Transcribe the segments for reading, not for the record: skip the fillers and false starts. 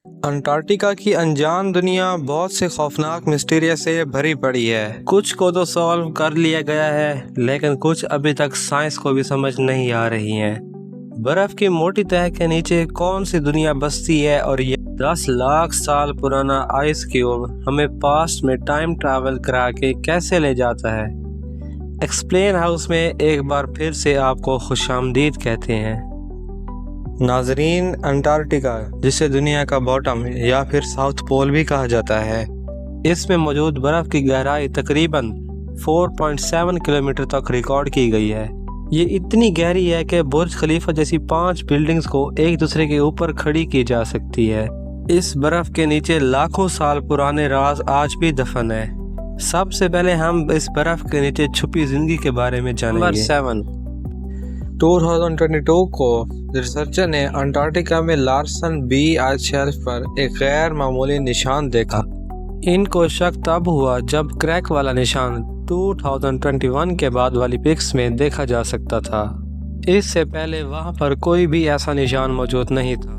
Antarctica کی انجان دنیا بہت سے خوفناک مسٹیریا سے بھری پڑی ہے۔ کچھ کو تو سالو کر لیا گیا ہے، لیکن کچھ ابھی تک سائنس کو بھی سمجھ نہیں آ رہی ہیں۔ برف کی موٹی تہہ کے نیچے کون سی دنیا بستی ہے، اور یہ 10 لاکھ سال پرانا آئس کیوب ہمیں پاسٹ میں ٹائم ٹریول کرا کے کیسے لے جاتا ہے؟ ایکسپلین ہاؤس میں ایک بار پھر سے آپ کو خوش آمدید کہتے ہیں۔ ناظرین، انٹارکٹیکا جسے دنیا کا باٹم یا پھر ساؤتھ پول بھی کہا جاتا ہے، اس میں موجود برف کی گہرائی تقریباً 4.7 کلومیٹر تک ریکارڈ کی گئی ہے۔ یہ اتنی گہری ہے کہ برج خلیفہ جیسی 5 بلڈنگز کو ایک دوسرے کے اوپر کھڑی کی جا سکتی ہے۔ اس برف کے نیچے لاکھوں سال پرانے راز آج بھی دفن ہے۔ سب سے پہلے ہم اس برف کے نیچے چھپی زندگی کے بارے میں جانیں گے۔ نمبر 7، 2022 کو ریسرچر نے انٹارکٹیکا میں لارسن بی آئس شیلف پر ایک غیر معمولی نشان دیکھا۔ ان کو شک تب ہوا جب کریک والا نشان 2021 کے بعد والی پکس میں دیکھا جا سکتا تھا۔ اس سے پہلے وہاں پر کوئی بھی ایسا نشان موجود نہیں تھا۔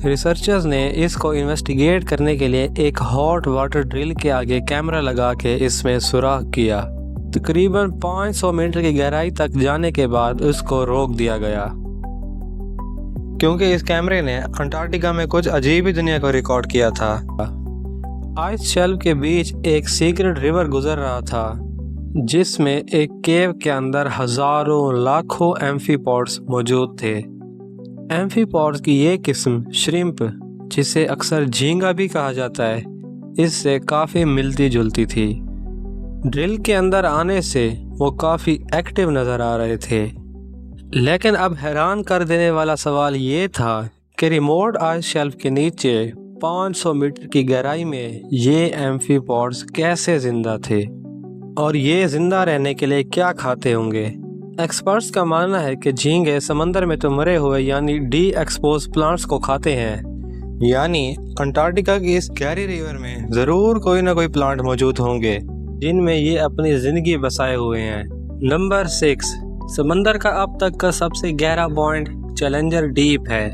ریسرچرز نے اس کو انویسٹیگیٹ کرنے کے لیے ایک ہاٹ واٹر ڈرل کے آگے کیمرہ لگا کے اس میں سوراخ کیا۔ تقریباً 500 میٹر کی گہرائی تک جانے کے بعد اس کو روک دیا گیا، کیونکہ اس کیمرے نے انٹارکٹیکا میں کچھ عجیب ہی دنیا کو ریکارڈ کیا تھا۔ آئس شیلف کے بیچ ایک سیکرٹ ریور گزر رہا تھا، جس میں ایک کیو کے اندر ہزاروں لاکھوں ایمفی پوڈز موجود تھے۔ ایمفی پوڈز کی یہ قسم شرمپ، جسے اکثر جھینگا بھی کہا جاتا ہے، اس سے کافی ملتی جلتی تھی۔ ڈرل کے اندر آنے سے وہ کافی ایکٹیو نظر آ رہے تھے، لیکن اب حیران کر دینے والا سوال یہ تھا کہ ریموٹ آئس شیلف کے نیچے 500 میٹر کی گہرائی میں یہ ایمفی پوڈز کیسے زندہ تھے، اور یہ زندہ رہنے کے لیے کیا کھاتے ہوں گے؟ ایکسپرٹس کا ماننا ہے کہ جھینگے سمندر میں تو مرے ہوئے یعنی ڈی ایکسپوز پلانٹس کو کھاتے ہیں، یعنی انٹارکٹیکا کی اس گہری ریور میں ضرور کوئی نہ کوئی پلانٹ موجود ہوں گے جن میں یہ اپنی زندگی بسائے ہوئے ہیں۔ نمبر 6، سمندر کا اب تک کا سب سے گہرا پوائنٹ چیلنجر ڈیپ ہے۔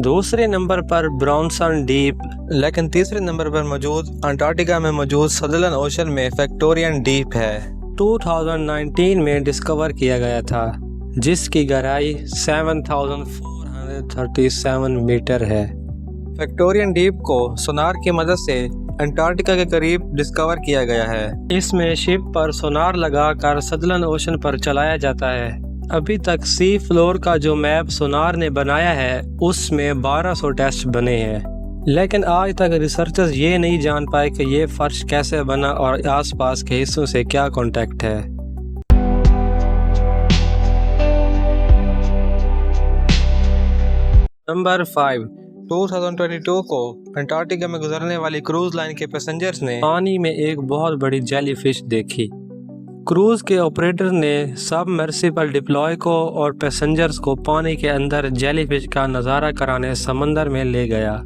دوسرے نمبر پر برانسن ڈیپ، لیکن تیسرے نمبر پر موجود انٹارکٹیکا میں موجود سدرن اوشن میں وکٹورین ڈیپ ہے۔ 2019 میں ڈسکور کیا گیا تھا، جس کی گہرائی 7437 میٹر ہے۔ وکٹورین ڈیپ کو سونار کی مدد سے انٹارکٹیکا کے قریب ڈسکور کیا گیا ہے۔ اس میں شپ پر سونار لگا کر سدرن اوشن پر چلایا جاتا ہے۔ ابھی تک سی فلور کا جو میپ سونار نے بنایا ہے، اس میں 1200 ٹیسٹ بنے ہیں، لیکن آج تک ریسرچرز یہ نہیں جان پائے کہ یہ فرش کیسے بنا اور آس پاس کے حصوں سے کیا کانٹیکٹ ہے۔ نمبر 5، 2022 کو انٹارکٹیکا میں گزرنے والی کروز لائن کے پیسنجرز نے پانی میں ایک بہت بڑی جیلی فش دیکھی۔ کروز کے آپریٹر نے سب مرسیبل ڈپلوائے کو اور پیسنجرز کو پانی کے اندر جیلی فش کا نظارہ کرانے سمندر میں لے گیا۔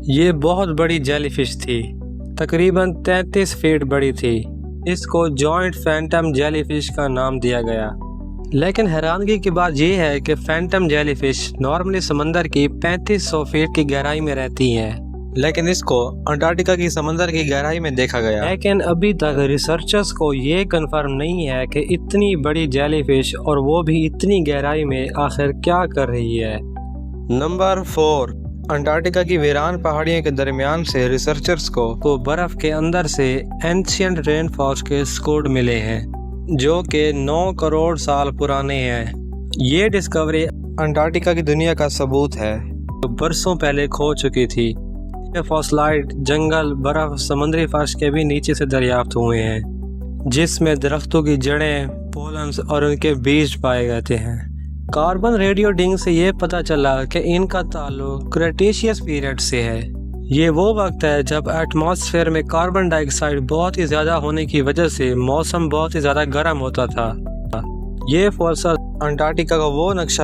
یہ بہت بڑی جیلی فش تھی، تقریباً 33 فیٹ بڑی تھی۔ اس کو جوائنٹ فینٹم جیلی فش کا نام دیا گیا۔ لیکن حیرانگی کی بات یہ ہے کہ فینٹم جیلی فش نارملی سمندر کی 3500 فیٹ کی گہرائی میں رہتی ہیں، لیکن اس کو انٹارکٹیکا کی سمندر کی گہرائی میں دیکھا گیا۔ لیکن ابھی تک ریسرچرز کو یہ کنفرم نہیں ہے کہ اتنی بڑی جیلی فش اور وہ بھی اتنی گہرائی میں آخر کیا کر رہی ہے۔ نمبر 4، انٹارکٹیکا کی ویران پہاڑیوں کے درمیان سے ریسرچرز کو برف کے اندر سے اینشینٹ رین فالز کے سکوڈ ملے ہیں، جو کہ 9 کروڑ سال پرانے ہیں۔ یہ ڈسکوری انٹارکٹیکا کی دنیا کا ثبوت ہے جو برسوں پہلے کھو چکی تھی۔ یہ فوسلائٹ جنگل، برف، سمندری فرش کے بھی نیچے سے دریافت ہوئے ہیں، جس میں درختوں کی جڑیں، پولنز اور ان کے بیج پائے جاتے ہیں۔ کاربن ریڈیوٹنگ سے یہ پتہ چلا کہ ان کا تعلق کریٹیشیس پیریڈ سے ہے۔ یہ وہ وقت ہے جب ایٹماسفیئر میں کاربن ڈائی آکسائڈ بہت ہی زیادہ ہونے کی وجہ سے موسم بہت ہی زیادہ گرم ہوتا تھا۔ یہ فوسلز انٹارکٹیکا کا وہ نقشہ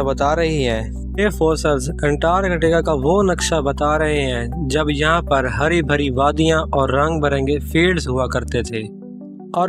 بتا رہی ہیں جب یہاں پر ہری بھری وادیاں اور رنگ برنگے فیلڈز ہوا کرتے تھے، اور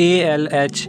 ALH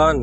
1,